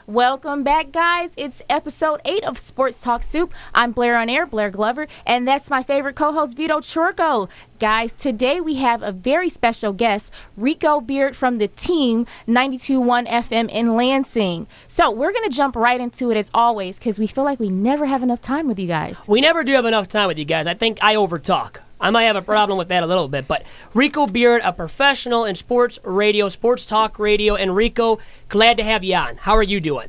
Welcome back, guys. It's episode 8 of Sports Talk Soup. I'm Blair on air, Blair Glover, and that's my favorite co-host, Vito Churko. Guys, today we have a very special guest, Rico Beard from the team 92.1 FM in Lansing. So we're going to jump right into it as always because we feel like we never have enough time with you guys. We never do have enough time with you guys. I think I overtalk. I might have a problem with that a little bit, but Rico Beard, a professional in sports radio, sports talk radio, and Rico, glad to have you on. How are you doing?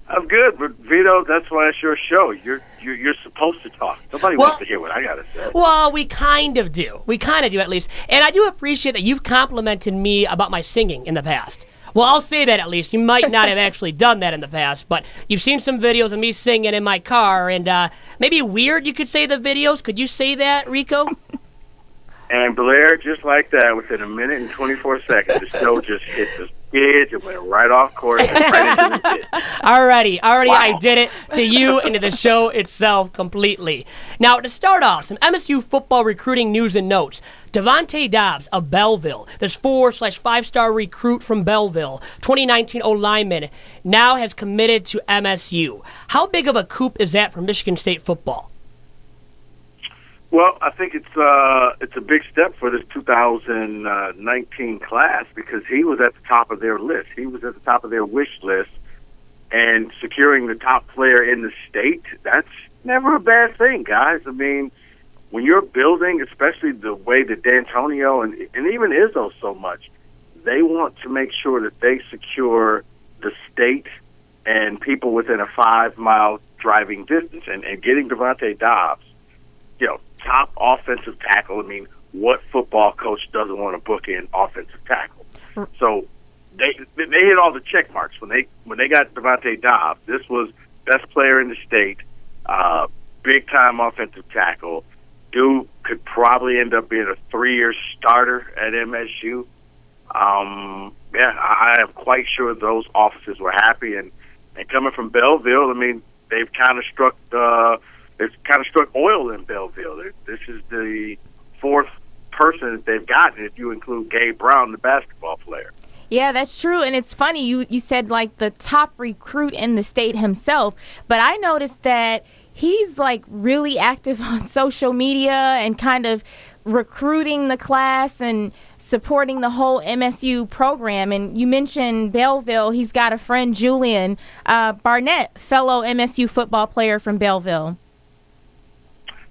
I'm good, but Vito, that's why it's your show. You're supposed to talk. Nobody wants to hear what I gotta say. Well, we kind of do. We kind of do, at least. And I do appreciate that you've complimented me about my singing in the past. Well, I'll say that at least. You might not have actually done that in the past, but you've seen some videos of me singing in my car, and maybe weird, you could say, the videos. Could you say that, Rico? And Blair, just like that, within a minute and 24 seconds, the show just hit the skids. It went right off course and right into the pit. Alrighty, Wow. I did it to you and to the show itself completely. Now, to start off, some MSU football recruiting news and notes. Devontae Dobbs of Belleville, this 4/5-star recruit from Belleville, 2019 O-lineman, now has committed to MSU. How big of a coup is that for Michigan State football? Well, I think it's a big step for this 2019 class because he was at the top of their list. He was at the top of their wish list, and securing the top player in the state, that's never a bad thing, guys. I mean, when you're building, especially the way that D'Antonio and even Izzo so much, they want to make sure that they secure the state and people within a 5-mile driving distance. And getting Devontae Dobbs, top offensive tackle. I mean, what football coach doesn't want to book in offensive tackle? So they hit all the check marks when they got Devontae Dobbs. This was best player in the state, big time offensive tackle. Dude could probably end up being a 3-year starter at MSU. I am quite sure those offices were happy, and coming from Belleville, I mean, they've kind of struck oil in Belleville. This is the 4th person that they've gotten, if you include Gabe Brown, the basketball player. Yeah, that's true. And it's funny, you said like the top recruit in the state himself, but I noticed that he's like really active on social media and kind of recruiting the class and supporting the whole MSU program. And you mentioned Belleville. He's got a friend, Julian Barnett, fellow MSU football player from Belleville.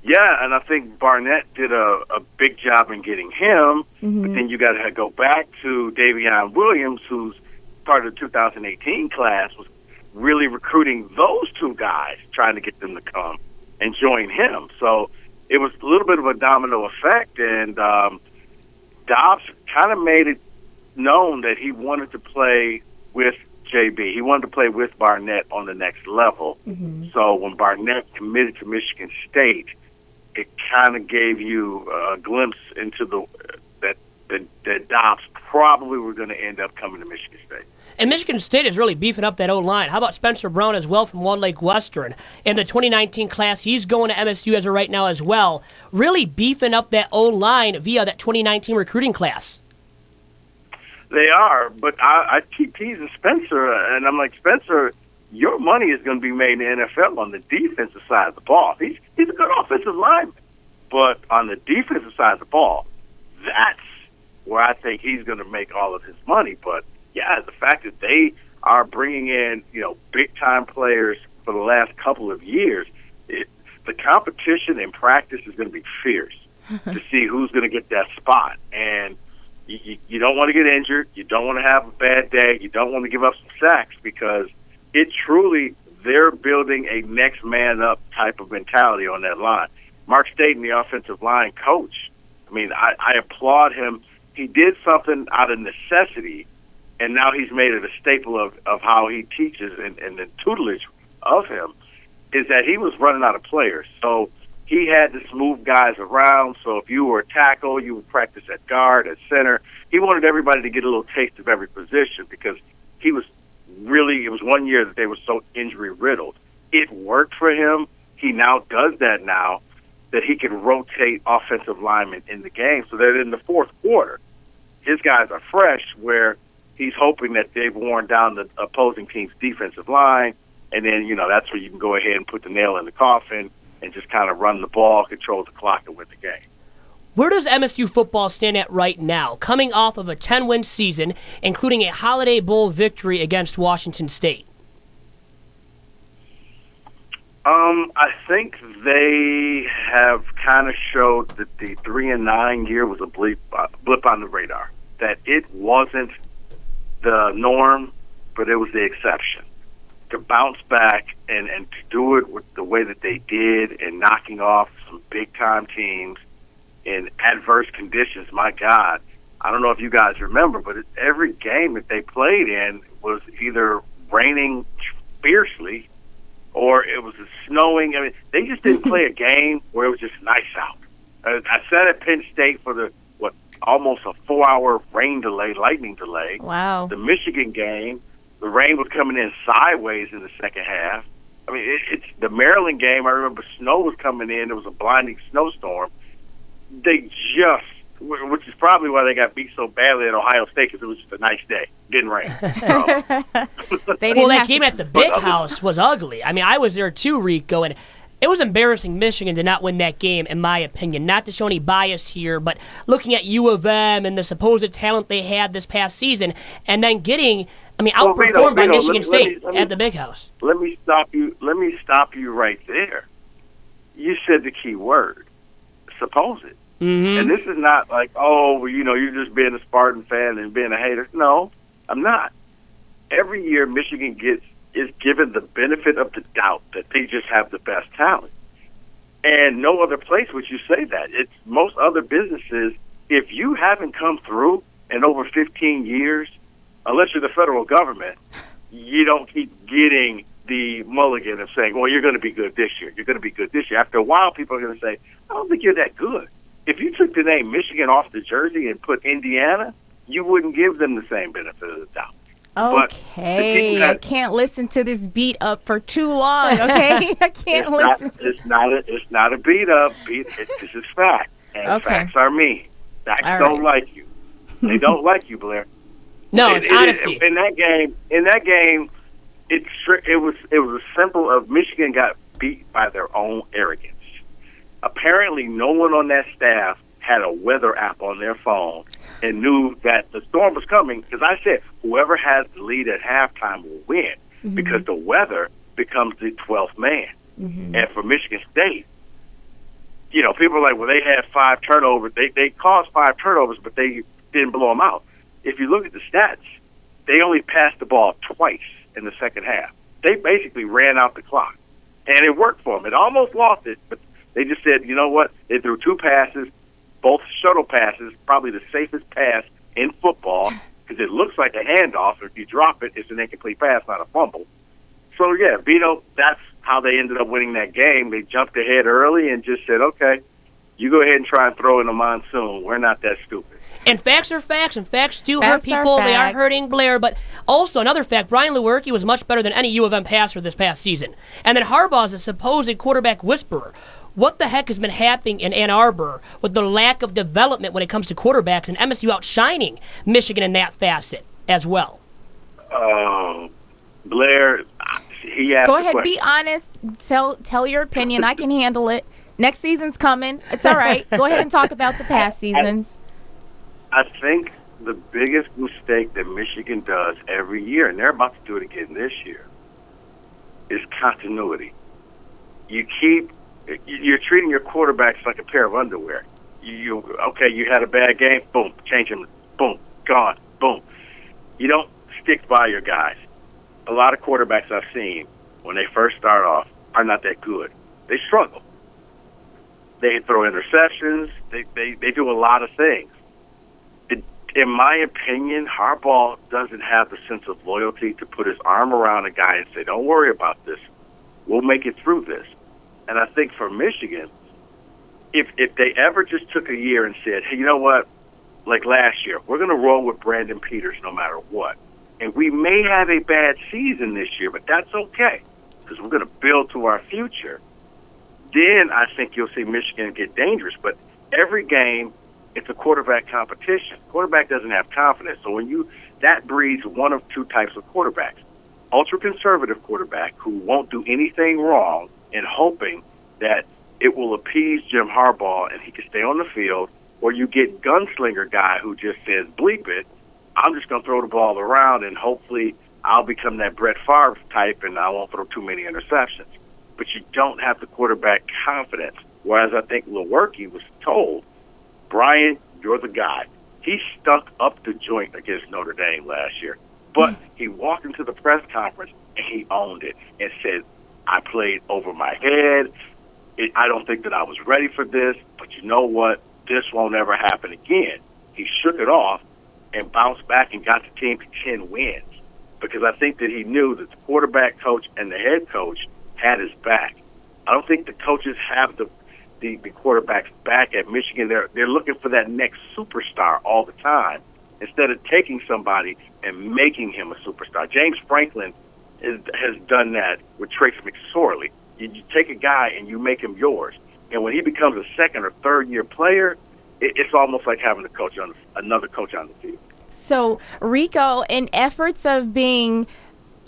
Yeah, and I think Barnett did a big job in getting him, but then you got to go back to Davion Williams, who's part of the 2018 class, was really recruiting those two guys, trying to get them to come and join him. So it was a little bit of a domino effect, and Dobbs kind of made it known that he wanted to play with JB. He wanted to play with Barnett on the next level. So when Barnett committed to Michigan State, it kind of gave you a glimpse into that Dobbs probably were going to end up coming to Michigan State. And Michigan State is really beefing up that O-line. How about Spencer Brown as well from Walled Lake Western? In the 2019 class, he's going to MSU as of right now as well. Really beefing up that O-line via that 2019 recruiting class. They are, but I keep teasing Spencer, and I'm like, Spencer, your money is going to be made in the NFL on the defensive side of the ball. He's a good offensive lineman, but on the defensive side of the ball, that's where I think he's going to make all of his money. But yeah, the fact that they are bringing in big time players for the last couple of years, the competition in practice is going to be fierce to see who's going to get that spot. And you don't want to get injured, you don't want to have a bad day, you don't want to give up some sacks because it truly, they're building a next man up type of mentality on that line. Mark Staten, the offensive line coach, I mean, I applaud him. He did something out of necessity, and now he's made it a staple of how he teaches and the tutelage of him, is that he was running out of players. So he had to move guys around. So if you were a tackle, you would practice at guard, at center. He wanted everybody to get a little taste of every position because he was it was one year that they were so injury riddled. It worked for him. He now does that now, that he can rotate offensive linemen in the game so that in the fourth quarter, his guys are fresh, where he's hoping that they've worn down the opposing team's defensive line, and then, that's where you can go ahead and put the nail in the coffin and just kind of run the ball, control the clock, and win the game. Where does MSU football stand at right now, coming off of a 10-win season, including a Holiday Bowl victory against Washington State? I think they have kind of showed that the 3-9 year was a blip on the radar. That it wasn't the norm, but it was the exception. To bounce back and to do it with the way that they did and knocking off some big-time teams in adverse conditions, my God. I don't know if you guys remember, but every game that they played in was either raining fiercely or it was snowing. I mean, they just didn't play a game where it was just nice out. I sat at Penn State for almost a 4-hour lightning delay. Wow. The Michigan game, the rain was coming in sideways in the second half. I mean, it's the Maryland game. I remember snow was coming in. There was a blinding snowstorm. They just, which is probably why they got beat so badly at Ohio State, because it was just a nice day. It didn't rain. That game at the Big House was ugly. I mean, I was there too, Rico, and it was embarrassing Michigan to not win that game, in my opinion. Not to show any bias here, but looking at U of M and the supposed talent they had this past season, and then getting, outperformed by Michigan State at the Big House. Let me stop you right there. You said the key word, supposed. Mm-hmm. And this is not like, you're just being a Spartan fan and being a hater. No, I'm not. Every year Michigan is given the benefit of the doubt that they just have the best talent. And no other place would you say that. It's most other businesses, if you haven't come through in over 15 years, unless you're the federal government, you don't keep getting the mulligan of saying, well, you're going to be good this year. You're going to be good this year. After a while, people are going to say, I don't think you're that good. If you took the name Michigan off the jersey and put Indiana, you wouldn't give them the same benefit of the doubt. Okay, I can't listen to this beat up for too long. Okay, I can't listen. It's not a beat up. This is fact, and facts are mean. Facts don't like you. They don't like you, Blair. No, it's honesty. In that game, it was as simple of Michigan got beat by their own arrogance. Apparently, no one on that staff had a weather app on their phone and knew that the storm was coming, because I said whoever has the lead at halftime will win, because the weather becomes the 12th man. And for Michigan State, people are like, well, they had 5 turnovers. They caused 5 turnovers, but they didn't blow them out. If you look at the stats, they only passed the ball twice in the second half. They basically ran out the clock, and it worked for them. It almost lost it, but they just said, you know what? They threw 2 passes, both shuttle passes, probably the safest pass in football, because it looks like a handoff. If you drop it, it's an incomplete pass, not a fumble. So, yeah, Vito, that's how they ended up winning that game. They jumped ahead early and just said, okay, you go ahead and try and throw in a monsoon. We're not that stupid. And facts are facts, and facts do hurt people. They are hurting Blair. But also, another fact, Brian Lewerke was much better than any U of M passer this past season. And then Harbaugh's a supposed quarterback whisperer. What the heck has been happening in Ann Arbor with the lack of development when it comes to quarterbacks, and MSU outshining Michigan in that facet as well? Blair, he asked Go ahead, be honest. Tell your opinion. I can handle it. Next season's coming. It's all right. Go ahead and talk about the past seasons. I think the biggest mistake that Michigan does every year, and they're about to do it again this year, is continuity. You're treating your quarterbacks like a pair of underwear. You had a bad game, boom, change them, boom, gone, boom. You don't stick by your guys. A lot of quarterbacks I've seen, when they first start off, are not that good. They struggle. They throw interceptions. They do a lot of things. In my opinion, Harbaugh doesn't have the sense of loyalty to put his arm around a guy and say, don't worry about this. We'll make it through this. And I think for Michigan, if they ever just took a year and said, hey, you know what, like last year, we're going to roll with Brandon Peters no matter what. And we may have a bad season this year, but that's okay, because we're going to build to our future. Then I think you'll see Michigan get dangerous. But every game, it's a quarterback competition. Quarterback doesn't have confidence. So when you that breeds one of two types of quarterbacks. Ultra-conservative quarterback who won't do anything wrong and hoping that it will appease Jim Harbaugh and he can stay on the field, or you get gunslinger guy who just says, bleep it, I'm just going to throw the ball around and hopefully I'll become that Brett Favre type and I won't throw too many interceptions. But you don't have the quarterback confidence. Whereas I think Lewerke was told, Brian, you're the guy. He stunk up the joint against Notre Dame last year. But he walked into the press conference and he owned it and said, I played over my head. I don't think that I was ready for this, but you know what? This won't ever happen again. He shook it off and bounced back and got the team to 10 wins because I think that he knew that the quarterback coach and the head coach had his back. I don't think the coaches have the quarterback's back at Michigan. They're looking for that next superstar all the time instead of taking somebody and making him a superstar. James Franklin has done that with Trace McSorley. You take a guy and you make him yours. And when he becomes a second or third year player, it's almost like having another coach on the field. So, Rico, in efforts of being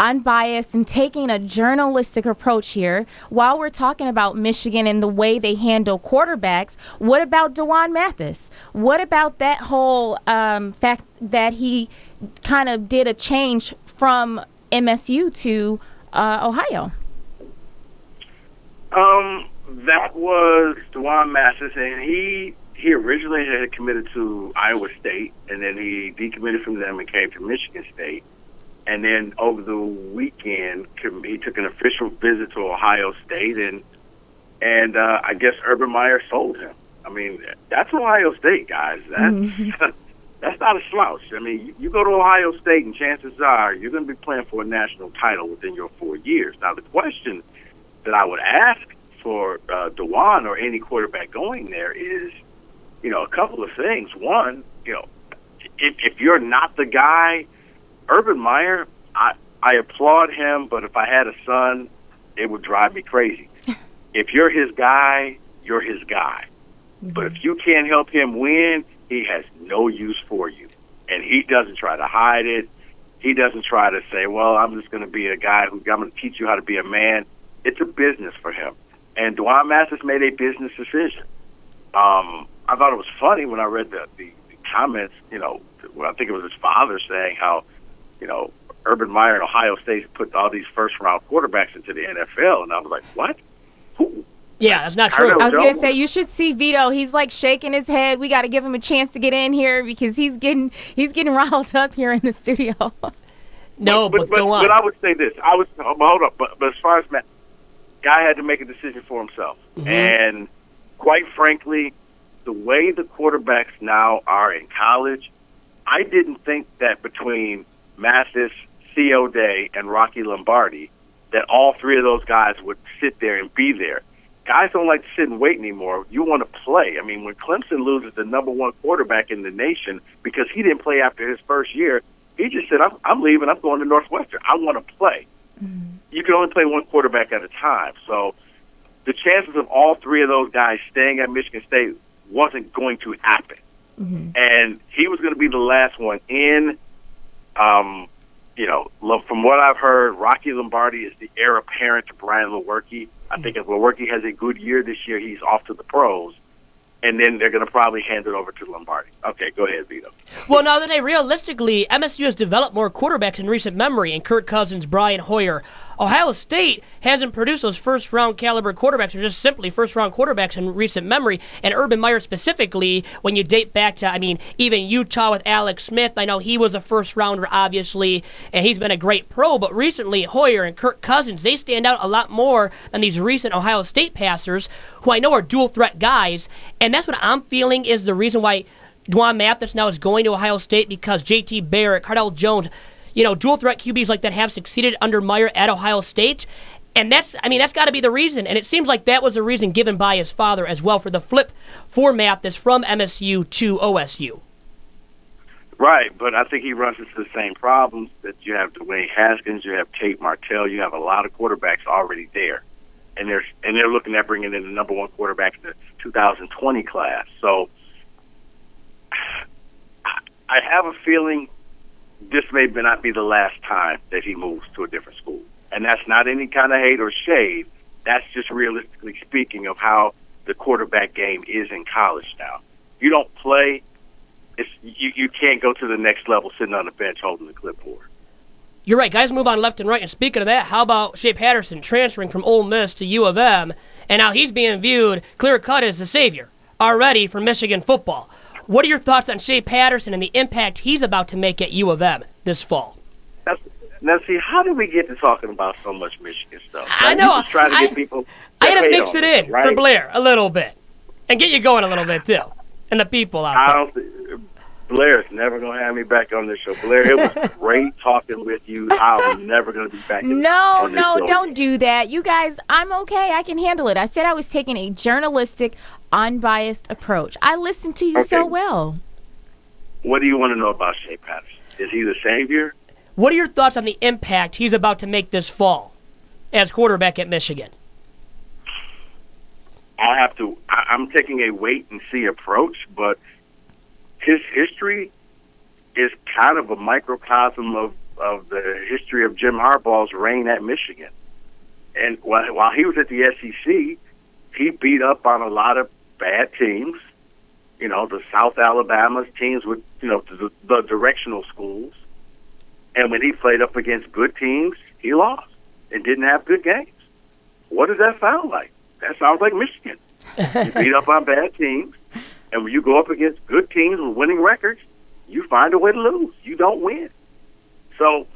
unbiased and taking a journalistic approach here, while we're talking about Michigan and the way they handle quarterbacks, what about Dwane Mathis? What about that whole fact that he kind of did a change from MSU to Ohio? That was Dwane Mathis, and he originally had committed to Iowa State, and then he decommitted from them and came to Michigan State. And then over the weekend, he took an official visit to Ohio State, and I guess Urban Meyer sold him. I mean, that's Ohio State, guys. That's not a slouch. I mean, you go to Ohio State, and chances are you're going to be playing for a national title within your 4 years. Now, the question that I would ask for Dwane or any quarterback going there is, a couple of things. One, if you're not the guy, Urban Meyer, I applaud him, but if I had a son, it would drive me crazy. If you're his guy, you're his guy. Mm-hmm. But if you can't help him win, he has no use for you. And he doesn't try to hide it. He doesn't try to say, well, I'm just going to be a guy I'm going to teach you how to be a man. It's a business for him. And Dwane Mathis made a business decision. I thought it was funny when I read the comments, I think it was his father saying how, Urban Meyer and Ohio State put all these first-round quarterbacks into the NFL. And I was like, what? Who? Yeah, that's not true. I was going to say, you should see Vito. He's like shaking his head. We got to give him a chance to get in here because he's getting riled up here in the studio. No, but go on. But I would say this. Hold up. But as far as Matt, guy had to make a decision for himself. Mm-hmm. And quite frankly, the way the quarterbacks now are in college, I didn't think that between Mathis, C.O. Day, and Rocky Lombardi, that all three of those guys would sit there and be there. Guys don't like to sit and wait anymore. You want to play. I mean, when Clemson loses the number one quarterback in the nation because he didn't play after his first year, he just said, I'm leaving. I'm going to Northwestern. I want to play. Mm-hmm. You can only play one quarterback at a time. So the chances of all three of those guys staying at Michigan State wasn't going to happen. Mm-hmm. And he was going to be the last one in. From what I've heard, Rocky Lombardi is the heir apparent to Brian Lewerke. I think if Lewerke has a good year this year, he's off to the pros. And then they're going to probably hand it over to Lombardi. Okay, go ahead, Vito. Well, now that realistically, MSU has developed more quarterbacks in recent memory in Kirk Cousins, Brian Hoyer. Ohio State hasn't produced those first-round caliber quarterbacks, or just simply first-round quarterbacks in recent memory. And Urban Meyer specifically, when you date back to, even Utah with Alex Smith, I know he was a first-rounder, obviously, and he's been a great pro. But recently, Hoyer and Kirk Cousins, they stand out a lot more than these recent Ohio State passers, who I know are dual-threat guys. And that's what I'm feeling is the reason why Dwane Mathis now is going to Ohio State, because J.T. Barrett, Cardell Jones, dual-threat QBs like that have succeeded under Meyer at Ohio State. And that's got to be the reason. And it seems like that was the reason given by his father as well for the flip for Mathis from MSU to OSU. Right, but I think he runs into the same problems that you have Dwayne Haskins, you have Tate Martell, you have a lot of quarterbacks already there. And they're looking at bringing in the number one quarterback in the 2020 class. So I have a feeling this may not be the last time that he moves to a different school. And that's not any kind of hate or shade. That's just realistically speaking of how the quarterback game is in college now. You don't play, you can't go to the next level sitting on the bench holding the clipboard. You're right. Guys move on left and right. And speaking of that, how about Shea Patterson transferring from Ole Miss to U of M, and now he's being viewed clear-cut as the savior already for Michigan football. What are your thoughts on Shea Patterson and the impact he's about to make at U of M this fall? Now, see, how did we get to talking about so much Michigan stuff? I know. I'm just trying to get people. I had to mix it in for Blair a little bit and get you going a little bit too, and the people out there. Blair's never going to have me back on this show. Blair, it was great talking with you. I'm never going to be back on this show. Don't do that. You guys, I'm okay. I can handle it. I said I was taking a journalistic, unbiased approach. I listened to you so well. What do you want to know about Shea Patterson? Is he the savior? What are your thoughts on the impact he's about to make this fall as quarterback at Michigan? I'm taking a wait-and-see approach, but his history is kind of a microcosm of the history of Jim Harbaugh's reign at Michigan. And while he was at the SEC, he beat up on a lot of bad teams, the South Alabama's teams with, the directional schools. And when he played up against good teams, he lost and didn't have good games. What does that sound like? That sounds like Michigan. You beat up on bad teams, and when you go up against good teams with winning records, you find a way to lose. You don't win. So,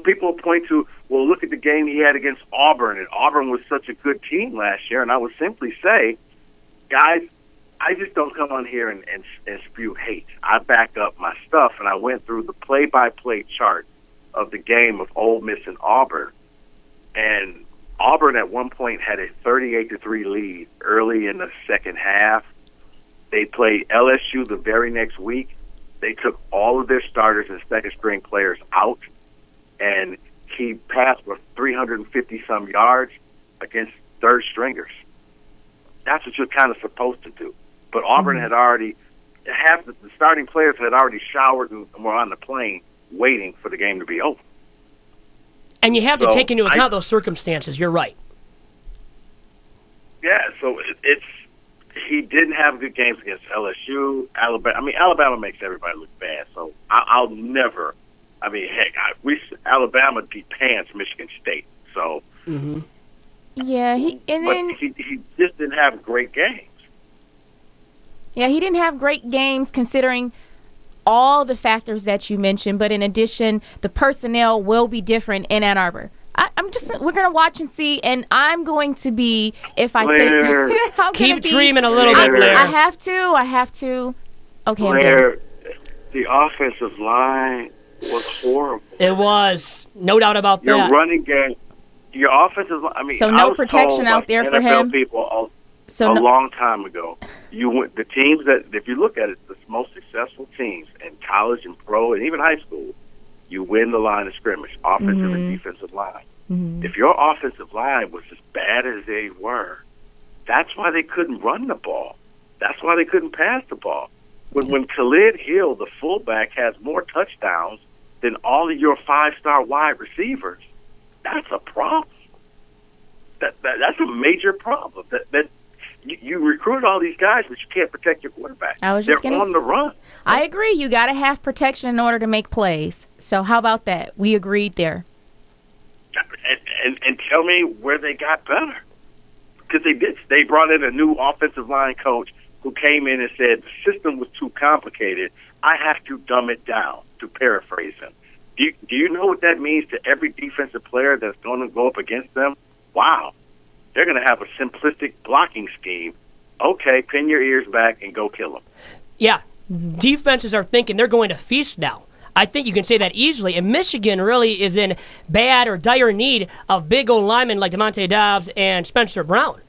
people point to, well, look at the game he had against Auburn, and Auburn was such a good team last year, and I would simply say, guys, I just don't come on here and spew hate. I back up my stuff, and I went through the play-by-play chart of the game of Ole Miss and Auburn, and Auburn at one point had a 38-3 lead early in the second half. They played LSU the very next week. They took all of their starters and second-string players out, and he passed for 350-some yards against third-stringers. That's what you're kind of supposed to do. But Auburn had already, half the starting players had already showered and were on the plane waiting for the game to be over. And you have to take into account those circumstances. You're right. Yeah, so he didn't have good games against LSU, Alabama. I mean, Alabama makes everybody look bad, so I'll never. I mean, heck, Alabama beat pants Michigan State, so. Mm-hmm. Yeah, he just didn't have great games. Yeah, he didn't have great games considering all the factors that you mentioned, but in addition, the personnel will be different in Ann Arbor. We're going to watch and see, and I'm going to be, if I Blair, take... Keep dreaming a little bit, Blair. I have to. Okay, Blair, the offensive line was horrible. It was. No doubt about that. Your running game, your offensive line, I mean... So no protection out there for him? People a long time ago. The teams that, if you look at it, the most successful teams in college and pro and even high school, you win the line of scrimmage, offensive and defensive line. Mm-hmm. If your offensive line was as bad as they were, that's why they couldn't run the ball. That's why they couldn't pass the ball. When Khalid Hill, the fullback, has more touchdowns than all of your five-star wide receivers, that's a problem. That's a major problem. That you recruit all these guys, but you can't protect your quarterback. They're on the run. I agree. You got to have protection in order to make plays. So how about that? We agreed there. And tell me where they got better. Because they did. They brought in a new offensive line coach who came in and said the system was too complicated. I have to dumb it down, to paraphrase him. Do you know what that means to every defensive player that's going to go up against them? Wow. They're going to have a simplistic blocking scheme. Okay, pin your ears back and go kill them. Yeah. Mm-hmm. Defenses are thinking they're going to feast now. I think you can say that easily. And Michigan really is in bad or dire need of big old linemen like Devontae Dobbs and Spencer Brown.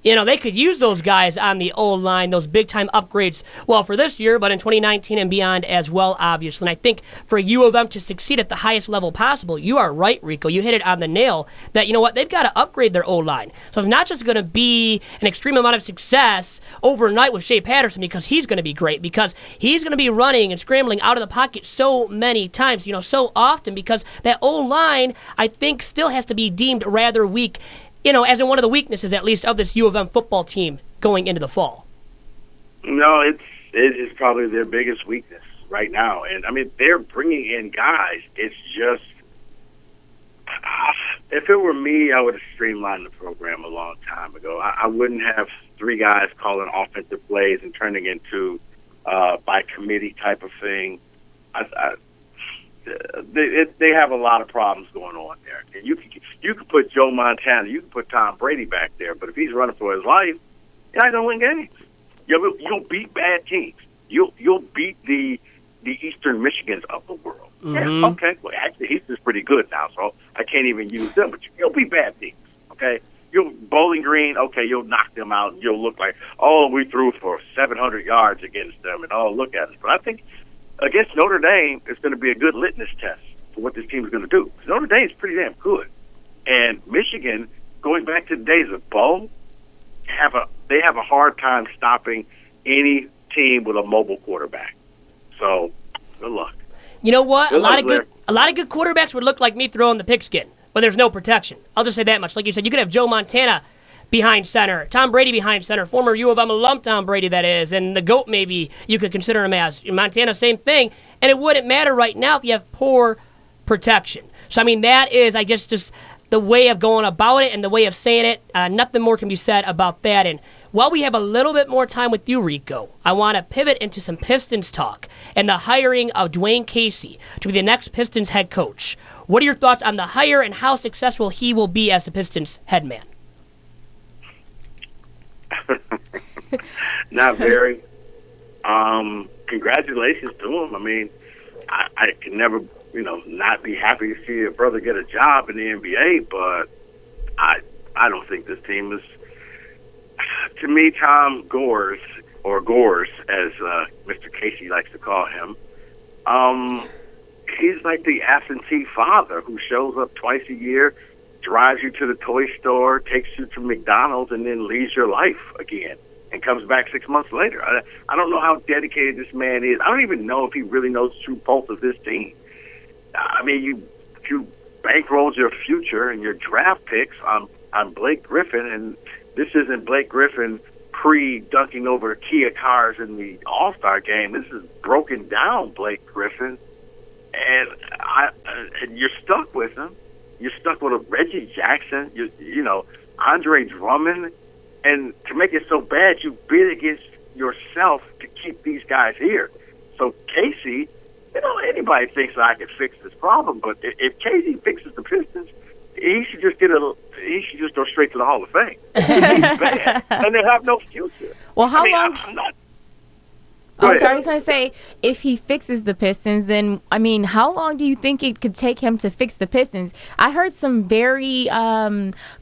they could use those guys on the O-line, those big-time upgrades, well, for this year, but in 2019 and beyond as well, obviously. And I think for U of M to succeed at the highest level possible, you are right, Rico. You hit it on the nail that, they've got to upgrade their O-line. So it's not just going to be an extreme amount of success overnight with Shea Patterson because he's going to be great, because he's going to be running and scrambling out of the pocket so many times, so often, because that O-line, I think, still has to be deemed rather weak, as in one of the weaknesses, at least, of this U of M football team going into the fall. No, it is probably their biggest weakness right now. And, they're bringing in guys. It's just, if it were me, I would have streamlined the program a long time ago. I wouldn't have 3 guys calling offensive plays and turning into by committee type of thing. They have a lot of problems going on there. And you could put Joe Montana, you can put Tom Brady back there, but if he's running for his life, you're not going to win games. You'll beat bad teams. You'll beat the Eastern Michigans of the world. Mm-hmm. Yeah, okay. Well, actually, he's just pretty good now, so I can't even use them. But you'll beat bad teams. Okay. Bowling Green. Okay, you'll knock them out. And you'll look like, we threw for 700 yards against them, and look at us. But I think against Notre Dame, it's going to be a good litmus test for what this team is going to do. Because Notre Dame is pretty damn good. And Michigan, going back to the days of Bo, they have a hard time stopping any team with a mobile quarterback. So, good luck. You know what? Good a lot luck, of good quarterbacks would look like me throwing the pigskin, but there's no protection. I'll just say that much. Like you said, you could have Joe Montana behind center, Tom Brady behind center, former U of M alum Tom Brady, that is, and the GOAT maybe you could consider him as. Montana, same thing, and it wouldn't matter right now if you have poor protection. So, that is, I guess, just the way of going about it and the way of saying it. Nothing more can be said about that. And while we have a little bit more time with you, Rico, I want to pivot into some Pistons talk and the hiring of Dwane Casey to be the next Pistons head coach. What are your thoughts on the hire and how successful he will be as the Pistons head man? Not very. Congratulations to him. I can never, not be happy to see a brother get a job in the NBA, but I don't think this team is. To me, Tom Gores, or Gores, as Mr. Casey likes to call him, he's like the absentee father who shows up twice a year, drives you to the toy store, takes you to McDonald's, and then leaves your life again and comes back 6 months later. I don't know how dedicated this man is. I don't even know if he really knows the true pulse of this team. You bankrolled your future and your draft picks on Blake Griffin, and this isn't Blake Griffin pre-dunking over Kia cars in the All-Star game. This is broken down Blake Griffin, and you're stuck with him. You're stuck with a Reggie Jackson, Andre Drummond, and to make it so bad, you bid against yourself to keep these guys here. So Casey, anybody thinks that I can fix this problem, but if Casey fixes the Pistons, he should just he should just go straight to the Hall of Fame. He's bad, and they have no future. Well, how long? I'm not. Oh, sorry, I was going to say, if he fixes the Pistons, then, how long do you think it could take him to fix the Pistons? I heard some very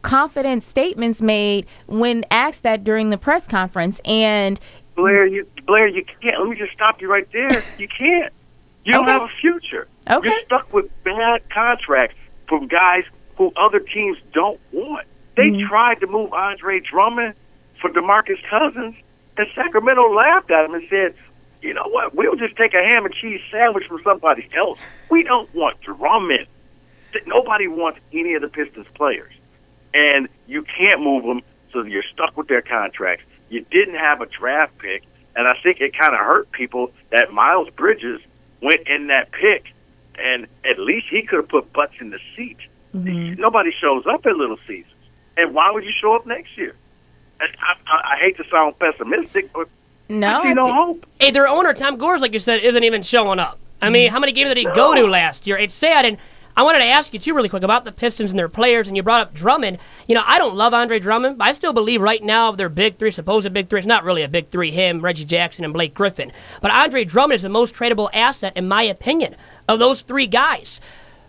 confident statements made when asked that during the press conference. And Blair, you can't. Let me just stop you right there. You can't. You don't have a future. Okay. You're stuck with bad contracts from guys who other teams don't want. They tried to move Andre Drummond for DeMarcus Cousins, and Sacramento laughed at him and said, you know what, we'll just take a ham and cheese sandwich from somebody else. We don't want Drummond. Nobody wants any of the Pistons players. And you can't move them, so you're stuck with their contracts. You didn't have a draft pick, and I think it kind of hurt people that Miles Bridges went in that pick, and at least he could have put butts in the seats. Mm-hmm. Nobody shows up at Little Caesars. And why would you show up next year? I hate to sound pessimistic, but I see no hope. Hey, their owner, Tom Gores, like you said, isn't even showing up. How many games did he go to last year? It's sad, and I wanted to ask you, too, really quick about the Pistons and their players, and you brought up Drummond. I don't love Andre Drummond, but I still believe right now of their big three, supposed big three, it's not really a big three, him, Reggie Jackson, and Blake Griffin. But Andre Drummond is the most tradable asset, in my opinion, of those three guys.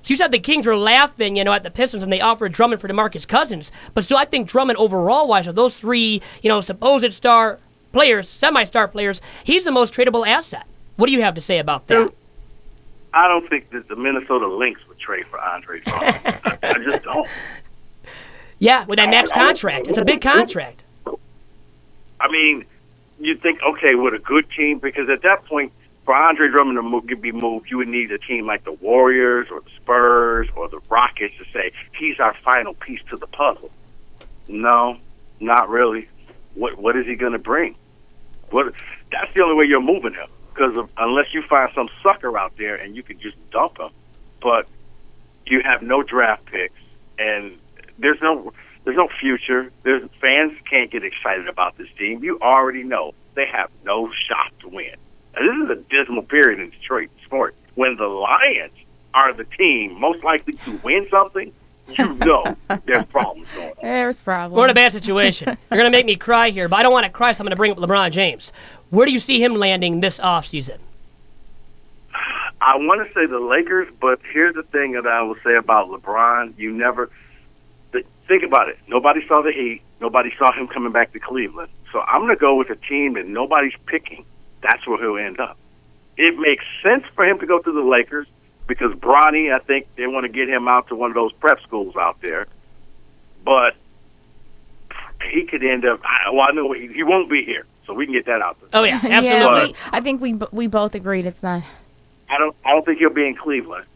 So you said the Kings were laughing, at the Pistons when they offered Drummond for DeMarcus Cousins. But still, I think Drummond overall-wise, of those three, supposed star players, semi-star players, he's the most tradable asset. What do you have to say about that? I don't think that the Minnesota Lynx would trade for Andre Drummond. I just don't. Yeah, with that max contract. It's a big contract. I mean, you think, okay, with a good team, because at that point, for Andre Drummond to be moved, you would need a team like the Warriors or the Spurs or the Rockets to say, he's our final piece to the puzzle. No, not really. What is he going to bring? That's the only way you're moving him, because unless you find some sucker out there and you can just dump him. But you have no draft picks, and there's no future. Fans can't get excited about this team. You already know they have no shot to win. And this is a dismal period in Detroit sports. When the Lions are the team most likely to win something, you know there's problems going on. There's problems. We're in a bad situation. You're going to make me cry here, but I don't want to cry, so I'm going to bring up LeBron James. Where do you see him landing this offseason? I want to say the Lakers, but here's the thing that I will say about LeBron. Think about it. Nobody saw the Heat. Nobody saw him coming back to Cleveland. So I'm going to go with a team that nobody's picking. That's where he'll end up. It makes sense for him to go to the Lakers because Bronny, I think they want to get him out to one of those prep schools out there. But he could end up. I know he won't be here, so we can get that out there. Oh yeah, absolutely. Yeah, I think we both agreed it's not. I don't think he'll be in Cleveland,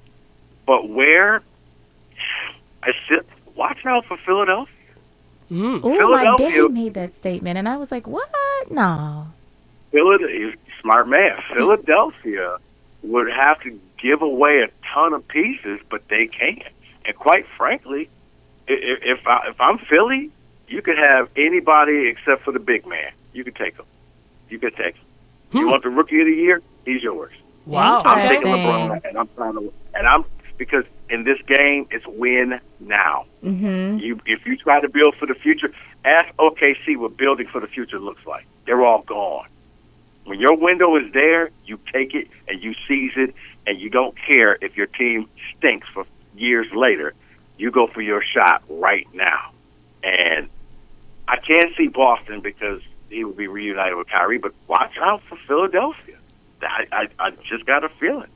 but where? Watch out for Philadelphia. Oh, my dad made that statement, and I was like, "What? No." Philadelphia, smart man. Philadelphia would have to give away a ton of pieces, but they can't. And quite frankly, if I'm Philly, you could have anybody except for the big man. You could take him. You want the rookie of the year? He's yours. Wow. I'm taking LeBron, and I'm because in this game it's win now. Mm-hmm. If you try to build for the future, ask OKC what building for the future looks like. They're all gone. When your window is there, you take it and you seize it, and you don't care if your team stinks for years later. You go for your shot right now. And I can't see Boston because he will be reunited with Kyrie, but watch out for Philadelphia. I just got a feeling.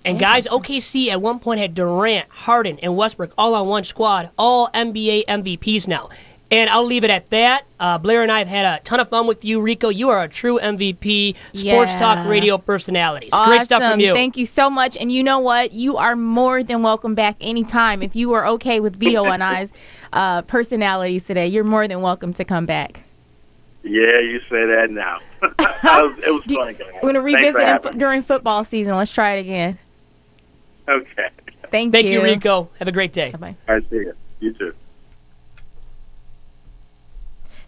And guys, OKC at one point had Durant, Harden, and Westbrook all on one squad, all NBA MVPs now. And I'll leave it at that. Blair and I have had a ton of fun with you. Rico, you are a true MVP, sports talk radio personality. Awesome. Great stuff from you. Thank you so much. And you know what? You are more than welcome back anytime. If you are okay with Vito and I's personalities today, you're more than welcome to come back. Yeah, you say that now. It was fun. We're going to revisit it during football season. Let's try it again. Okay. Thank you, Rico. Have a great day. Bye-bye. I see you. You too.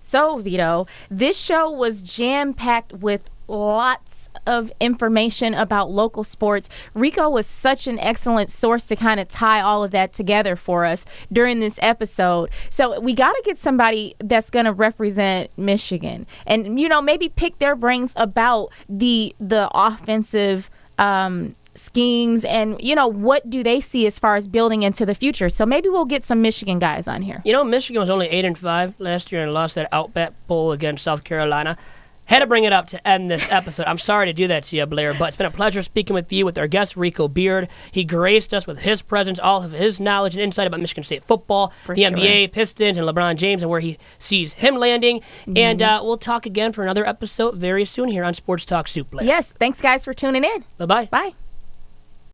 So, Vito, this show was jam-packed with lots of information about local sports. Rico was such an excellent source to kind of tie all of that together for us during this episode. So we got to get somebody that's going to represent Michigan and, maybe pick their brains about the offensive schemes and, what do they see as far as building into the future. So maybe we'll get some Michigan guys on here. Michigan was only 8-5 last year and lost that Outback Bowl against South Carolina. Had to bring it up to end this episode. I'm sorry to do that to you, Blair, but it's been a pleasure speaking with you, with our guest, Rico Beard. He graced us with his presence, all of his knowledge and insight about Michigan State football, NBA, Pistons, and LeBron James, and where he sees him landing. Mm-hmm. And we'll talk again for another episode very soon here on Sports Talk Soup, Blair. Yes, thanks, guys, for tuning in. Bye-bye. Bye.